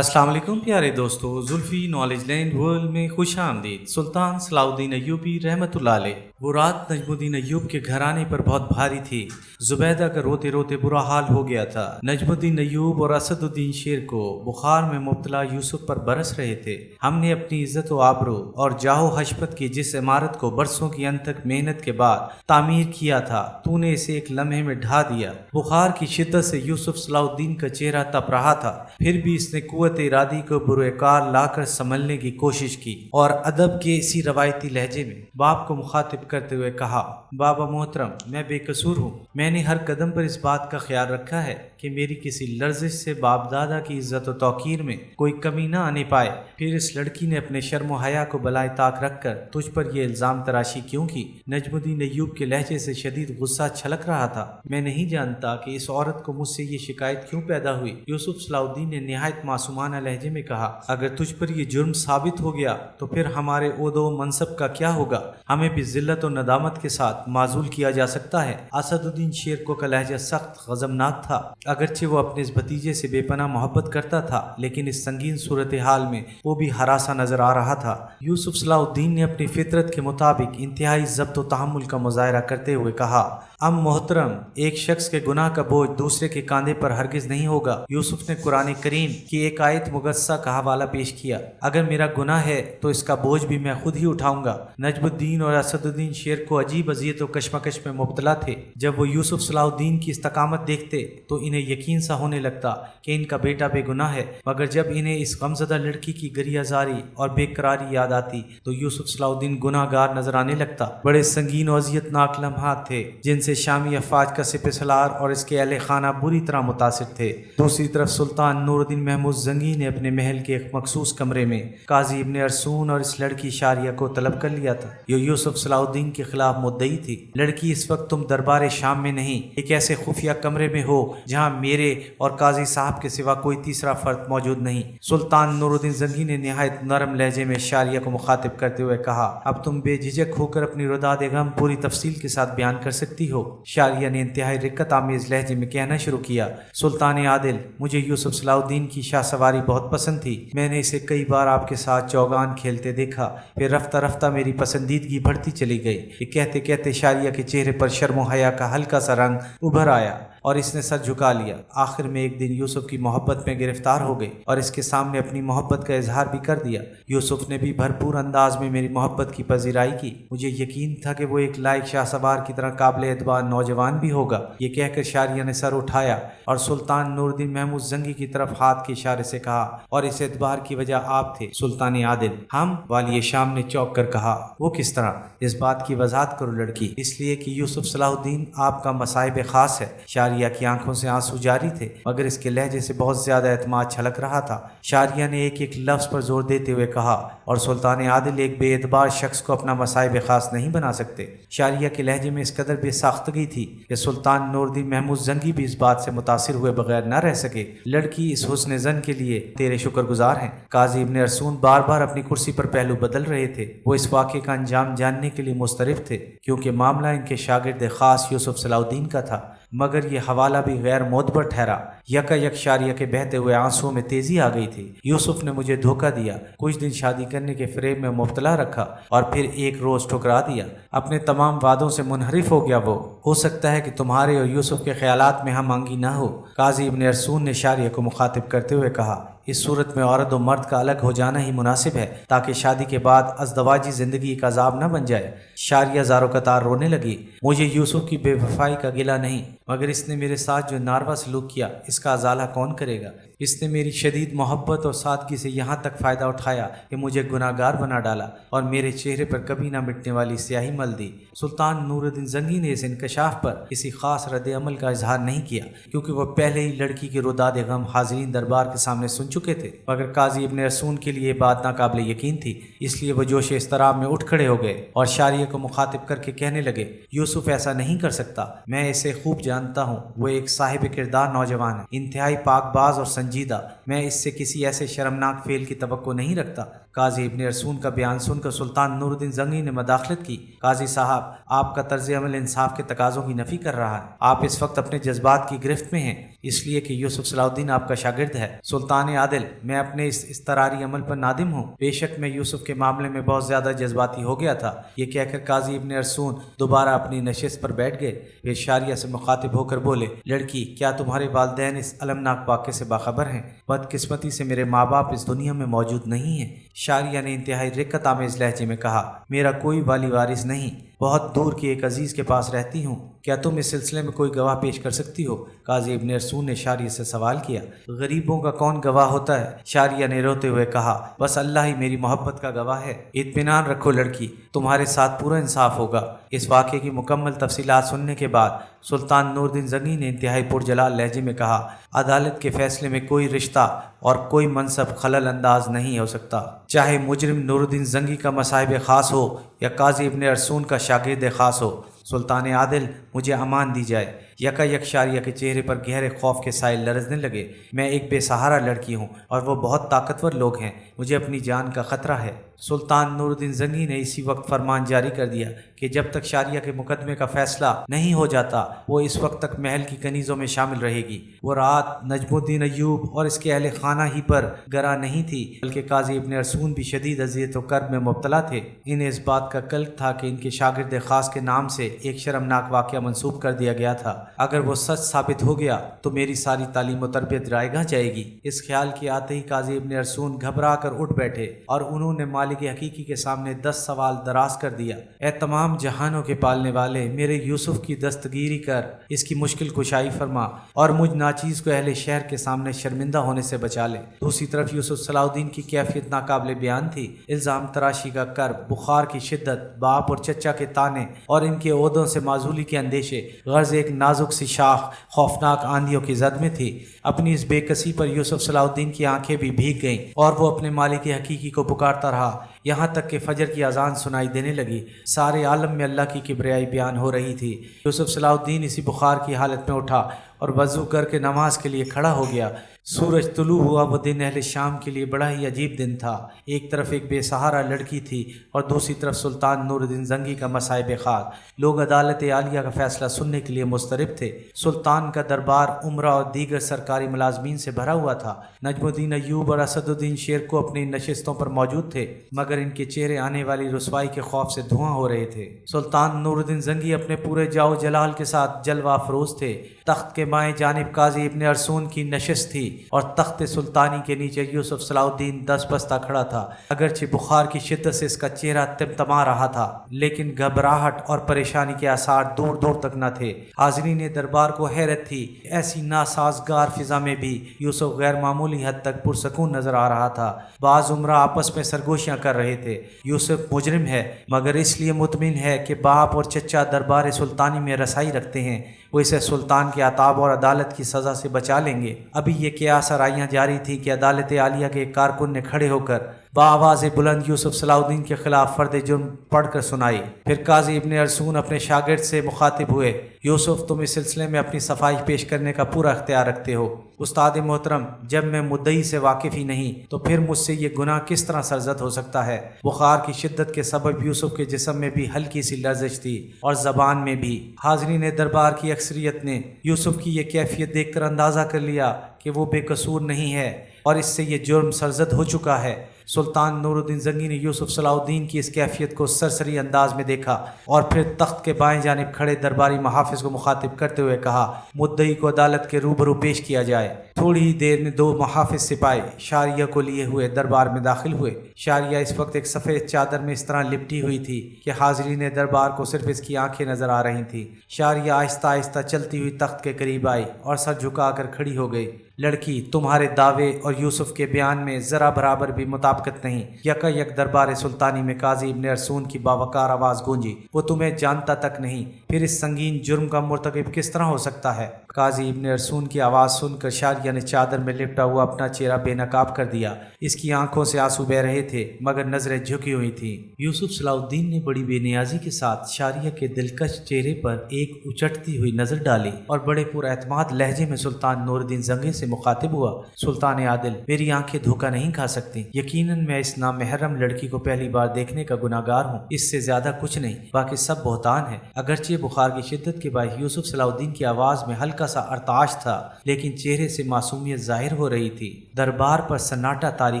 अस्सलाम वालेकुम प्यारे दोस्तों, जुल्फ़ी नॉलेज लैंड वर्ल्ड में खुश आमदीद। सुल्तान सलाउद्दीन अय्यूबी रहमतुल्लाह अलैह। वो रात नजमुद्दीन अय्यूब के घर आने पर बहुत भारी थी। जुबैदा का रोते रोते बुरा हाल हो गया था। नजमुद्दीन अय्यूब और असदुद्दीन शेर को बुखार में मुब्तला यूसुफ पर बरस रहे थे। हमने अपनी इज्जत व आबरू और जाहो हशपत की जिस इमारत को बरसों की अनथक मेहनत के बाद तामीर किया था, तूने इसे एक लम्हे में ढा दिया। बुखार की शिद्दत से यूसुफ सलाउद्दीन का चेहरा तप रहा था, फिर भी इसने कुव्वत इरादी को बुरेकार लाकर संभलने की कोशिश की और अदब के इसी रवायती लहजे में बाप को मुखातिब करते हुए कहा, बाबा मोहतरम, मैं बेकसूर हूँ। मैंने हर कदम पर इस बात का ख्याल रखा है कि मेरी किसी लर्जिश से बाप दादा की इज्जत और तौकीर में कोई कमी न आने पाए। फिर इस लड़की ने अपने शर्म हया को बलाए ताक रखकर तुझ पर यह इल्जाम तराशी क्यों की? नजमुद्दीन अय्यूब के लहजे से शदीद गुस्सा छलक रहा था। मैं नहीं जानता कि इस औरत को मुझसे ये शिकायत क्यों पैदा हुई। यूसुफ सलाउद्दीन ने निहायत मासूमाना लहजे में कहा, अगर तुझ पर यह जुर्म साबित हो गया तो फिर हमारे ओहदो मनसब का क्या होगा? हमें भी जिल्लत और नदामत के साथ माजूल किया जा सकता है। असदुद्दीन शेर को का लहजा सख्त गजबनाक था। अगरचे वो अपने इस भतीजे से बेपनाह मोहब्बत करता था, लेकिन इस संगीन सूरत हाल में वो भी हरासा नजर आ रहा था। यूसुफ सलाउद्दीन ने अपनी फितरत के मुताबिक इंतहाई ज़ब्त व तहम्मुल का मुजाहरा करते हुए कहा, मोहतरम, एक शख्स के गुनाह का बोझ दूसरे के कांधे पर हरगिज नहीं होगा। यूसुफ ने कुरान करीम की एक आयत मुगस्सा का हवाला पेश किया, अगर मेरा गुनाह है तो इसका बोझ भी मैं खुद ही उठाऊंगा। नजमुद्दीन और असदुद्दीन शेर को अजीब अजियत और कशमकश में मुब्तला थे। जब वो यूसुफ सलाउद्दीन की इस्तकामत देखते तो इन्हें यकीन सा होने लगता कि इनका बेटा बेगुनाह है, मगर जब इन्हें इस गमज़दा लड़की की गरियाजारी और बेकरारी याद आती तो यूसुफ सलाउद्दीन गुनाहगार नजर आने लगता। बड़े संगीन और अजियतनाक लम्हात थे जिनसे शामी अफवाज का सिपहसालार और इसके अहले खाना बुरी तरह मुतासिर थे। दूसरी तरफ सुल्तान नूरुद्दीन महमूद जंगी ने अपने महल के एक मखसूस कमरे में काजी इब्ने अरसून और इस लड़की शारिया को तलब कर लिया था, जो यूसुफ सलाउद्दीन के खिलाफ मुद्दई थी। लड़की, इस वक्त तुम दरबार शाम में नहीं, एक ऐसे खुफिया कमरे में हो जहाँ मेरे और काजी साहब के सिवा कोई तीसरा फर्द मौजूद नहीं। सुल्तान नूरुद्दीन जंगी ने निहायत नरम लहजे में शारिया को मुखातिब करते हुए कहा, अब तुम बेझिझक होकर अपनी रुदाद गम पूरी तफसील के साथ बयान कर सकती हो। शारिया ने इंतहाई रिक्कत आमेज लहजे में कहना शुरू किया, सुल्तान आदिल, मुझे यूसुफ सलाउद्दीन की शाहसवारी बहुत पसंद थी। मैंने इसे कई बार आपके साथ चौगान खेलते देखा, फिर रफ्ता रफ्ता मेरी पसंदीदगी बढ़ती चली गई। ये कहते कहते शारिया के चेहरे पर शर्म हया का हल्का सा रंग उभर आया और इसने सर झुका लिया। आखिर में एक दिन यूसुफ की मोहब्बत में गिरफ्तार हो गई और इसके सामने अपनी मोहब्बत का इजहार भी कर दिया। यूसुफ ने भी भरपूर अंदाज में मेरी मोहब्बत की पजीराई की। मुझे यकीन था कि वो एक लायक शाहसवार की तरह काबिल एतबार नौजवान भी होगा। ये कहकर शारिया ने सर उठाया और सुल्तान नूरुद्दीन महमूद जंगी की तरफ हाथ के इशारे से कहा, और इस एतबार की वजह आप थे सुल्तान आदिल। हम? वाली शाम ने चौंक कर कहा, वो किस तरह? इस बात की वजाहत करो लड़की। इसलिए कि यूसुफ सलाउद्दीन आपका मसाइब खास है। शारिया की आंखों से आंसू जारी थे, मगर इसके लहजे से बहुत ज्यादा एतमाद छलक रहा था। शारिया ने एक एक लफ्ज पर जोर देते हुए कहा, और सुल्तान आदिल एक बेएतबार शख्स को अपना मसाइब खास नहीं बना सकते। शारिया के लहजे में इस कदर बेसाख्तगी थी कि सुल्तान नूरुद्दीन महमूद जंगी भी इस बात से मुतासिर हुए बगैर न रह सके। लड़की, इस हुस्न जन के लिए तेरे शुक्रगुजार हैं। काजी इब्ने अरसून बार बार अपनी कुर्सी पर पहलू बदल रहे थे। वो इस वाक़े का अंजाम जानने के लिए मुस्तरिफ थे, क्योंकि मामला इनके शागिर्द खास यूसुफ सलाउद्दीन का था। मगर ये हवाला भी गैर मोतबर ठहरा। यकायक शारिया के बहते हुए आंसुओं में तेजी आ गई थी। यूसुफ ने मुझे धोखा दिया, कुछ दिन शादी करने के फरेब में मुब्तला रखा और फिर एक रोज ठुकरा दिया। अपने तमाम वादों से मुनहरिफ हो गया वो। हो सकता है कि तुम्हारे और यूसुफ के ख्यालात में हम आंगी ना हो। काजी इब्ने अरसून ने शारिया को मुखातिब करते हुए कहा, इस सूरत में औरत और मर्द का अलग हो जाना ही मुनासिब है, ताकि शादी के बाद अज़दवाजी जिंदगी का अजाब न बन जाए। शारिया ज़ारो कतार रोने लगी। मुझे यूसुफ की बेवफाई का गिला नहीं, मगर इसने मेरे साथ जो नारवा सलूक किया, इसका अजाला कौन करेगा? इसने मेरी शदीद मोहब्बत और सादगी से यहाँ तक फ़ायदा उठाया कि मुझे गुनाहगार बना डाला और मेरे चेहरे पर कभी ना मिटने वाली स्याही मल दी। सुल्तान नूरुद्दीन जंगी ने इस इंकशाफ पर किसी खास रद्द अमल का इजहार नहीं किया, क्योंकि वह पहले ही लड़की के रुदाद गम हाज़रीन दरबार के सामने सुन चुके थे। मगर काजी इब्ने अरसून के लिए बात नाकाबिल यकीन थी, इसलिए वह जोश इस्तराब में उठ खड़े हो गए और शारिया को मुखातिब करके कहने लगे, यूसुफ ऐसा नहीं कर सकता। मैं इसे खूब जानता हूँ। वो एक साहिब किरदार नौजवान है, इंतहाई पाकबाज और संजीदा। मैं इससे किसी ऐसे शर्मनाक फेल की तवक्को नहीं रखता قاضی ابن ارسون کا بیان سن کر سلطان نور الدین زنگی نے مداخلت کی۔ قاضی صاحب، آپ کا طرز عمل انصاف کے تقاضوں کی نفی کر رہا ہے۔ آپ اس وقت اپنے جذبات کی گرفت میں ہیں، اس لیے کہ یوسف صلاح الدین آپ کا شاگرد ہے۔ سلطان عادل، میں اپنے اس اضطراری عمل پر نادم ہوں۔ بے شک میں یوسف کے معاملے میں بہت زیادہ جذباتی ہو گیا تھا۔ یہ کہہ کر قاضی ابن ارسون دوبارہ اپنی نشست پر بیٹھ گئے۔ پھر شاریہ سے مخاطب ہو کر بولے، لڑکی، کیا تمہارے والدین اس المناک واقعے سے باخبر ہیں؟ بدقسمتی سے میرے ماں باپ اس دنیا میں موجود نہیں ہیں۔ شاریہ نے انتہائی رقت آمیز لہجے میں کہا، میرا کوئی والی وارث نہیں، بہت دور کے ایک عزیز کے پاس رہتی ہوں۔ کیا تم اس سلسلے میں کوئی گواہ پیش کر سکتی ہو؟ قاضی ابن ارسون نے شاریہ سے سوال کیا۔ غریبوں کا کون گواہ ہوتا ہے؟ شاریہ نے روتے ہوئے کہا، بس اللہ ہی میری محبت کا گواہ ہے۔ اطمینان رکھو لڑکی، تمہارے ساتھ پورا انصاف ہوگا۔ اس واقعے کی مکمل تفصیلات سننے کے بعد سلطان نور الدین زنگی نے انتہائی پرجلال لہجے میں کہا، عدالت کے فیصلے میں کوئی رشتہ اور کوئی منصب خلل انداز نہیں ہو سکتا، چاہے مجرم نور الدین زنگی کا مصاحب خاص ہو یا قاضی ابن ارسون کا شاگرد خاص ہو۔ سلطان عادل، مجھے امان دی جائے۔ یکا یک شاریہ کے چہرے پر گہرے خوف کے سائل لرزنے لگے۔ میں ایک بے سہارا لڑکی ہوں اور وہ بہت طاقتور لوگ ہیں، مجھے اپنی جان کا خطرہ ہے۔ سلطان نور الدین زنگی نے اسی وقت فرمان جاری کر دیا کہ جب تک شاریہ کے مقدمے کا فیصلہ نہیں ہو جاتا وہ اس وقت تک محل کی کنیزوں میں شامل رہے گی۔ وہ رات نجم الدین ایوب اور اس کے اہل خانہ ہی پر گراں نہیں تھی، بلکہ قاضی ابن ارسون بھی شدید اذیت و کرب میں مبتلا تھے۔ انہیں اس بات کا کلک تھا کہ ان کے شاگرد خاص کے نام سے ایک شرمناک واقعہ منسوب کر دیا گیا تھا۔ اگر وہ سچ ثابت ہو گیا تو میری ساری تعلیم و تربیت رائے گاہ جائے گی۔ اس خیال کے آتے ہی قاضی ابن ارسون گھبرا کر اٹھ بیٹھے اور انہوں نے مالک حقیقی کے سامنے 10 سوال دراز کر دیا۔ اے تمام جہانوں کے پالنے والے، میرے یوسف کی دستگیری کر اس کی مشکل کشائی فرما اور مجھ ناچیز کو اہل شہر کے سامنے شرمندہ ہونے سے بچا لے۔ دوسری طرف یوسف صلاح الدین کی کیفیت ناقابل بیان تھی۔ الزام تراشی کا کرب، بخار کی شدت، باپ اور چچا کے تانے اور ان کے عہدوں سے معزولی کے اندیشے، غرض ایک نازک سی شاخ خوفناک آندھیوں کی زد میں تھی۔ اپنی اس بے کسی پر یوسف صلاح الدین کی آنکھیں بھی بھیگ گئیں اور وہ اپنے مالک حقیقی کو پکارتا رہا یہاں تک کہ فجر کی اذان سنائی دینے لگی۔ سارے عالم میں اللہ کی کبریائی بیان ہو رہی تھی۔ یوسف صلاح الدین اسی بخار کی حالت میں اٹھا اور وضو کر کے نماز کے لیے کھڑا ہو گیا۔ سورج طلوع ہوا۔ وہ دن اہل شام کے لیے بڑا ہی عجیب دن تھا۔ ایک طرف ایک بے سہارا لڑکی تھی اور دوسری طرف سلطان نور الدین زنگی کا مصائب خاص۔ لوگ عدالت عالیہ کا فیصلہ سننے کے لیے مضطرب تھے۔ سلطان کا دربار عمرہ اور دیگر سرکاری ملازمین سے بھرا ہوا تھا۔ نجم الدین ایوب اور اسد الدین شیر کو اپنی نشستوں پر موجود تھے، مگر ان کے چہرے آنے والی رسوائی کے خوف سے دھواں ہو رہے تھے۔ سلطان نور الدین زنگی اپنے پورے جاؤ جلال کے ساتھ جلوہ افروز تھے۔ تخت کے بائیں جانب قاضی ابن ارسون کی نشست تھی اور تخت سلطانی کے نیچے یوسف صلاح الدین دست بستہ کھڑا تھا۔ اگرچہ بخار کی شدت سے اس کا چہرہ تمتما رہا تھا، لیکن گھبراہٹ اور پریشانی کے آثار دور دور تک نہ تھے۔ حاضرین دربار کو حیرت تھی، ایسی ناسازگار فضا میں بھی یوسف غیر معمولی حد تک پرسکون نظر آ رہا تھا۔ بعض عمرہ آپس میں سرگوشیاں کر رہے تھے۔ یوسف مجرم ہے، مگر اس لیے مطمئن ہے کہ باپ اور چچا دربار سلطانی میں رسائی رکھتے ہیں، وہ اسے سلطان کے عتاب اور عدالت کی سزا سے بچا لیں گے۔ ابھی یہ کیا سرائیاں جاری تھی کہ عدالت عالیہ کے ایک کارکن نے کھڑے ہو کر بآواز بلند یوسف صلاح الدین کے خلاف فرد جرم پڑھ کر سنائی۔ پھر قاضی ابن ارسون اپنے شاگرد سے مخاطب ہوئے، یوسف، تم اس سلسلے میں اپنی صفائی پیش کرنے کا پورا اختیار رکھتے ہو۔ استاد محترم، جب میں مدعی سے واقف ہی نہیں تو پھر مجھ سے یہ گناہ کس طرح سرزد ہو سکتا ہے؟ بخار کی شدت کے سبب یوسف کے جسم میں بھی ہلکی سی لرزش تھی اور زبان میں بھی۔ حاضرین دربار کی اکثریت نے یوسف کی یہ کیفیت دیکھ کر اندازہ کر لیا کہ وہ بے قصور نہیں ہے اور اس سے یہ جرم سرزد ہو چکا ہے۔ سلطان نور الدین زنگی نے یوسف صلاح الدین کی اس کیفیت کو سرسری انداز میں دیکھا اور پھر تخت کے بائیں جانب کھڑے درباری محافظ کو مخاطب کرتے ہوئے کہا، مدعی کو عدالت کے روبرو پیش کیا جائے۔ تھوڑی ہی دیر میں 2 محافظ سپاہی شاریہ کو لیے ہوئے دربار میں داخل ہوئے۔ شاریہ اس وقت ایک سفید چادر میں اس طرح لپٹی ہوئی تھی کہ حاضرین دربار کو صرف اس کی آنکھیں نظر آ رہی تھیں۔ شاریہ آہستہ آہستہ چلتی ہوئی تخت کے قریب آئی اور سر جھکا کر کھڑی ہو گئی۔ لڑکی، تمہارے دعوے اور یوسف کے بیان میں ذرا برابر بھی مطابقت نہیں۔ یکا یک دربار سلطانی میں قاضی ابن ارسون کی باوقار آواز گونجی، وہ تمہیں جانتا تک نہیں، پھر اس سنگین جرم کا مرتکب کس طرح ہو سکتا ہے؟ قاضی ابن ارسون کی آواز سن کر شاریہ शारिया ने चादर में लिपटा हुआ अपना चेहरा बेनकाब कर दिया। इसकी आंखों से आंसू बह रहे थे मगर नजरें झुकी हुई थीं। यूसुफ सलाउद्दीन ने बड़ी बेनियाजी के साथ शारिया के दिलकश चेहरे पर एक उचटती हुई नजर डाली और बड़े पुरएतमाद लहजे में सुल्तान नूरुद्दीन जंगी से मुखातिब हुआ। सुल्तान आदिल, मेरी आंखें धोखा नहीं खा सकती। यकीनन मैं इस नामहरम लड़की को पहली बार देखने का गुनाहगार हूँ, इससे ज्यादा कुछ नहीं, बाकी सब बहतान है। अगरचे बुखार की शिद्दत के बाद यूसुफ सलाउद्दीन की आवाज में हल्का सा अरताश था, लेकिन चेहरे से मासूमियत जाहिर हो रही थी। दरबार पर सन्नाटा तारी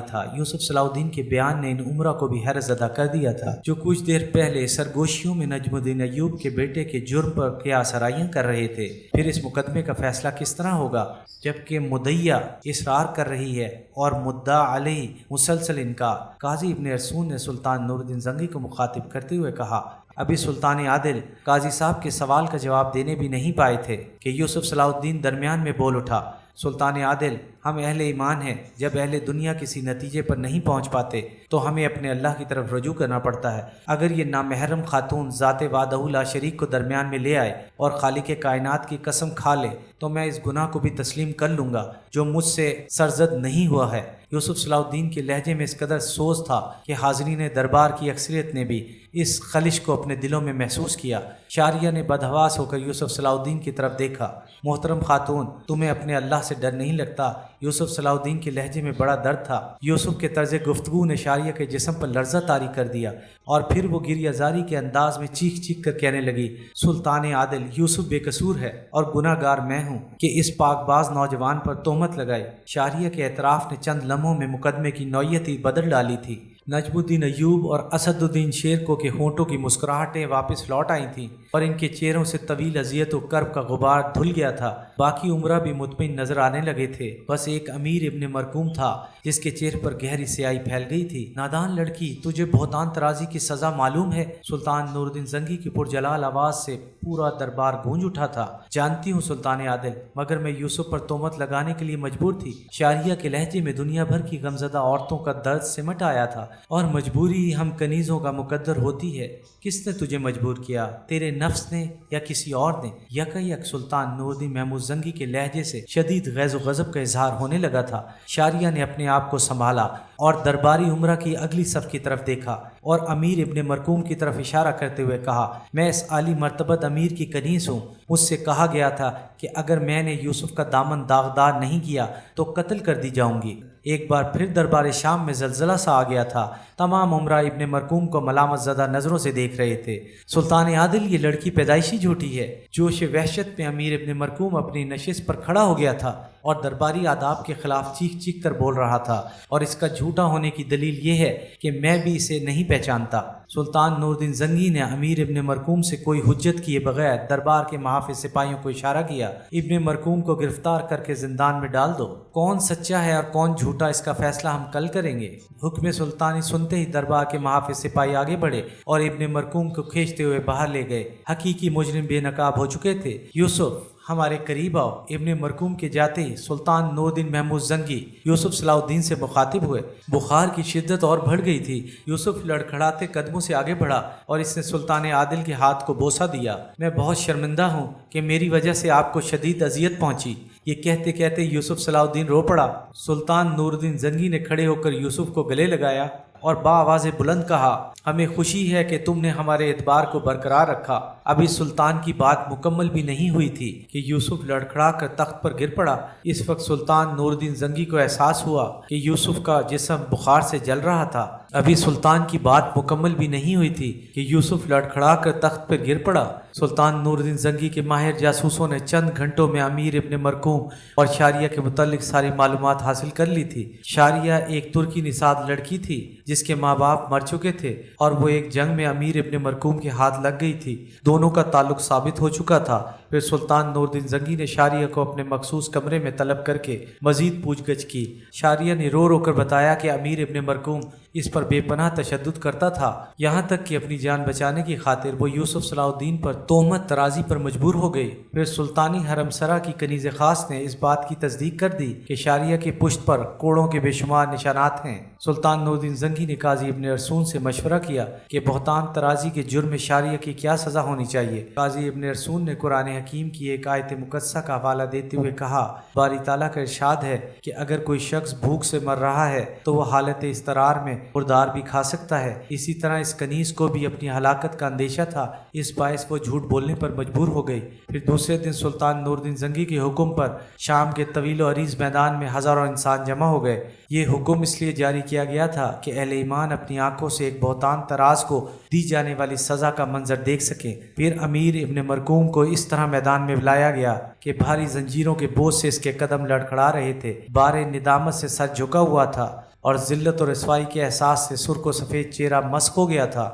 था। यूसुफ सलाउद्दीन के बयान ने इन उमरा को भी हैरत ज़दा कर दिया था, जो कुछ देर पहले सरगोशियों में नजमुद्दीन अय्यूब के बेटे के जुर्म पर क़ियास आराइयां कर रहे थे। फिर इस मुकदमे का फैसला किस तरह होगा, जबकि मुद्दइया इसरार कर रही है और मुद्दा अलैह मुसलसल इनकार। काजी इब्न अरसून ने सुल्तान नूरुद्दीन जंगी को मुखातिब करते हुए कहा, अभी सुल्तान आदिल काजी साहब के सवाल का जवाब देने भी नहीं पाए थे कि यूसुफ सलाउद्दीन दरमियान में बोल उठा, सुल्तान आदिल, हम अहले ईमान हैं। जब अहले दुनिया किसी नतीजे पर नहीं पहुंच पाते तो हमें अपने अल्लाह की तरफ रजू करना पड़ता है। अगर ये नामहरम खातून ज़ाते वादहू ला शरीक को दरमियान में ले आए और खालिक कायनात की कसम खा ले तो मैं इस गुनाह को भी तस्लीम कर लूँगा जो मुझसे सरजद नहीं हुआ है। यूसुफ सलाउद्दीन के लहजे में इस कदर सोच था कि हाज़रीन दरबार की अक्सरियत ने भी इस खलिश को अपने दिलों में महसूस किया। शारिया ने बदहवास होकर यूसुफ सलाउद्दीन की तरफ देखा। मोहतरम खातून, तुम्हें अपने अल्लाह से डर नहीं लगता? यूसुफ सलाउद्दीन के लहजे में बड़ा दर्द था। यूसुफ के तर्ज गुफ्तगू ने शारिया के जिस्म पर लर्जा तारी कर दिया और फिर वो गिरियाजारी के अंदाज में चीख चीख कर कहने लगी, सुल्तान आदिल, यूसुफ बेकसूर है और गुनाहगार मैं हूँ कि इस पाकबाज नौजवान पर तोहमत लगाई। शारिया के एतराफ़ ने चंद लम्हों में मुकदमे की नौयत ही बदल डाली थी। नजमुद्दीन अय्यूब और असदुद्दीन शेरको के होंठों की मुस्कुराहटें वापस लौट आई थीं और इनके चेहरों से तवील अजियत और कर्ब का गुबार धुल गया था। बाकी उमरा भी मुतमिन नजर आने लगे थे। बस एक अमीर इब्न मरकूम था जिसके चेहरे पर गहरी स्याही फैल गई थी। नादान लड़की, तुझे बहतान तराजी की सजा मालूम है? सुल्तान नूरुद्दीन जंगी की पुरजलाल आवाज से पूरा दरबार गूंज उठा था। जानती हूँ सुल्तान आदिल, मगर मैं यूसुफ पर तोहमत लगाने के लिए मजबूर थी। शारिया के लहजे में दुनिया भर की गमजदा औरतों का दर्द सिमट आया था और मजबूरी हम कनीज़ों का मुकद्दर होती है। किसने तुझे मजबूर किया, तेरे नफ्स ने या किसी और ने? यकयक सुल्तान नूरुद्दीन महमूद जंगी के लहजे से शदीद गैज़ व गज़ब का इजहार होने लगा था। शारिया ने अपने आप को संभाला और दरबारी उमरा की अगली सफ की तरफ देखा और अमीर इब्न मरकूम की तरफ इशारा करते हुए कहा, मैं इस आली मर्तबत अमीर की कनीस हूँ। मुझसे कहा गया था कि अगर मैंने यूसुफ का दामन दागदार नहीं किया तो कत्ल कर दी जाऊंगी। एक बार फिर दरबार शाम में जलजला सा आ गया था। तमाम उमरा इब्न मरकूम को मलामत ज़दा नज़रों से देख रहे थे। सुल्तान आदिल, ये लड़की पैदाइशी झूठी है। जोश वहशत में अमीर इब्न मरकूम अपनी नशिस्त पर खड़ा हो गया था और दरबारी आदाब के खिलाफ चीख चीख कर बोल रहा था, और इसका झूठा होने की दलील ये है कि मैं भी इसे नहीं पहचानता। सुल्तान नूरुद्दीन जंगी ने अमीर इब्न मरकूम से कोई हुज्जत किए बगैर दरबार के महाफिज सिपाहियों को इशारा किया, इब्न मरकूम को गिरफ्तार करके जिंदान में डाल दो। कौन सच्चा है और कौन झूठा, इसका फैसला हम कल करेंगे। हुक्म सुल्तानी सुनते ही दरबार के महाफिज सिपाही आगे बढ़े और इब्न मरकूम को खींचते हुए बाहर ले गए। हकीकी मुजरिम बेनकाब हो चुके थे। यूसुफ, हमारे करीब आओ। इब्न मरकूम के जाते ही सुल्तान नूरुद्दीन महमूद जंगी यूसुफ सलाउद्दीन से मुखातिब हुए। बुखार की शिद्दत और बढ़ गई थी। यूसुफ लड़खड़ाते कदमों से आगे बढ़ा और इसने सुल्तान आदिल के हाथ को बोसा दिया। मैं बहुत शर्मिंदा हूँ कि मेरी वजह से आपको शदीद अजियत पहुंची। ये कहते कहते यूसुफ सलाउद्दीन रो पड़ा। सुल्तान नूरुद्दीन जंगी ने खड़े होकर यूसुफ को गले लगाया और बाआवाज़ बुलंद कहा, हमें खुशी है कि तुमने हमारे एतबार को बरकरार रखा। अभी सुल्तान की बात मुकम्मल भी नहीं हुई थी कि यूसुफ लड़खड़ा कर तख्त पर गिर पड़ा। इस वक्त सुल्तान नूरुद्दीन जंगी को एहसास हुआ कि यूसुफ का जिस्म बुखार से जल रहा था। अभी सुल्तान की बात मुकम्मल भी नहीं हुई थी कि यूसुफ लड़खड़ा कर तख्त पर गिर पड़ा। सुल्तान नूरुद्दीन जंगी के माहिर जासूसों ने चंद घंटों में अमीर इब्न मरकूम और शारिया के मुतालिक सारी मालूमात हासिल कर ली थी। शारिया एक तुर्की निसाद लड़की थी जिसके माँ बाप मर चुके थे और वो एक जंग में अमीर इब्न मरकूम के हाथ लग गई थी। दोनों का ताल्लुक साबित हो चुका था। फिर सुल्तान नूरुद्दीन जंगी ने शारिया को अपने मखसूस कमरे में तलब करके मजीद पूछगछ की। शारिया ने रो रो कर बताया कि अमीर इब्न मरकूम इस पर बेपनाह तशद्दुद करता था, यहाँ तक कि अपनी जान बचाने की खातिर वो यूसुफ सलाउद्दीन पर तोहमत तराजी पर मजबूर हो गई। फिर सुल्तानी हरमसरा की कनीज़ खास ने इस बात की तस्दीक कर दी कि शारिया की पुश्त पर कोड़ों के बेशुमार निशानात हैं। सुल्तान नूरुद्दीन जंगी ने काजी इब्न अरसून से मशवरा किया कि बहतान तराजी के जुर्म शारिया की क्या सज़ा होनी चाहिए। काजी इब्न अरसून ने कुरान حکیم کی ایک آیت مقدسہ کا حوالہ دیتے ہوئے کہا، باری تعالیٰ کا ارشاد ہے کہ اگر کوئی شخص بھوک سے مر رہا ہے تو وہ حالت اضطرار میں مردار بھی کھا سکتا ہے۔ اسی طرح اس کنیز کو بھی اپنی ہلاکت کا اندیشہ تھا، اس باعث وہ جھوٹ بولنے پر مجبور ہو گئی۔ پھر دوسرے دن سلطان نور الدین زنگی کے حکم پر شام کے طویل و عریض میدان میں ہزاروں انسان جمع ہو گئے۔ یہ حکم اس لیے جاری کیا گیا تھا کہ اہل ایمان اپنی آنکھوں سے ایک بہتان طراز کو دی جانے والی سزا کا منظر دیکھ سکیں۔ پھر امیر ابن مرکوم کو اس طرح میدان میں بلایا گیا کہ بھاری زنجیروں کے بوجھ سے اس کے قدم لڑکھڑا رہے تھے، بار ندامت سے سر جھکا ہوا تھا اور ذلت اور رسوائی کے احساس سے سرخ و سفید چہرہ مسخ ہو گیا تھا۔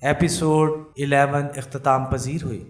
ایپیسوڈ 11 اختتام پذیر ہوئی۔